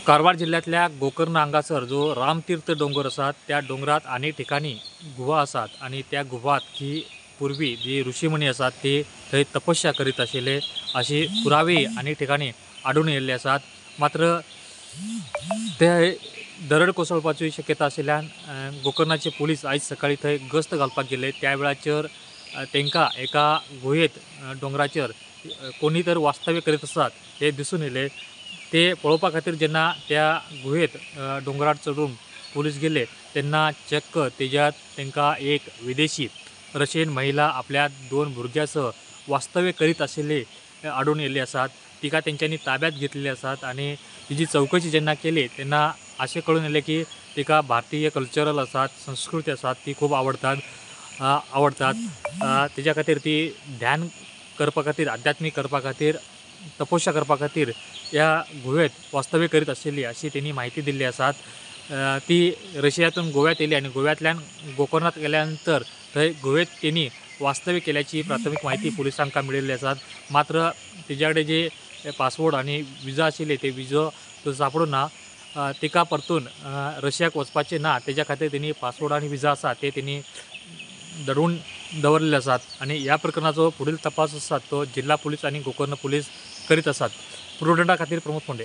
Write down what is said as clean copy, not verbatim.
कारवार जिल्ह्यातल्या गोकर्ण हांगासर जो रामतीर्थ डोंगर आसात त्या डोंगरात अनेक ठिकाणी गुहा आसात आणि त्या गुहात ही पूर्वी जी ऋषीमुनी आसात ते थंय तपस्या करीत आशिल्ले अशी पुरावे अनेक ठिकाणी आढळून येयल्ले आसात। मात्र ते दरड कोसळपाची शक्यता आशिल्ल्यान गोकर्णाचे पोलीस आयज सकाळी थंय गस्त घालपाक गेले। त्या वेळाचेर तांकां एका गुहेत डोंगराचेर कोणी तर वास्तव्य करीत आसात हे दिसून येयले। ते पळोवपा खातीर जेन्ना त्या गुहेत डोंगरार चढून पुलीस गेले तेन्ना चक्क तेज्यात तांकां एक विदेशी रशियन महिला आपल्या 2 भुरग्यांसह वास्तव्य करीत आशिल्ली आढळून येयल्ली आसात। तिका तेंच्यांनी ताब्यात घेतलेली आसात आणि तिची चौकशी जेन्ना केली तेन्ना अशें कळून येयलें की तिका भारतीय कल्चरल आसात, संस्कृती आसात ती खूब आवडतात। तेज्या खातीर ती ध्यान करपा खातीर, आध्यात्मीक करपा खातीर, तपस्या करपा खातीर ह्या गुहेत वास्तव्य करीत आशिल्ली अशी तेणी माहिती दिल्ली आसात। ती रशियातून गोव्यात येयली आणि गोव्यातल्यान गोकर्णात गेल्यानंतर थंय गुहेत तेणी वास्तव्य केल्याची प्राथमीक माहिती पुलिसांका मेळिल्ली आसात। मात्र तिच्या कडेन जे पासपोर्ट आणि विजा आशिल्ले ते विजो सापडूंक ना। तिका परतून रशियाक वचपाचें ना तेज्या खातीर तेणी पासपोर्ट आणि विजा आसा ते तेणी दडवून दवरलेले आसात आणि ह्या प्रकरणाचो फुडील तपास आसा तो जिल्हा पुलीस आणि गोकर्ण पुलीस करीत आसात। प्रुडंटा खातीर प्रमोद फोंडे।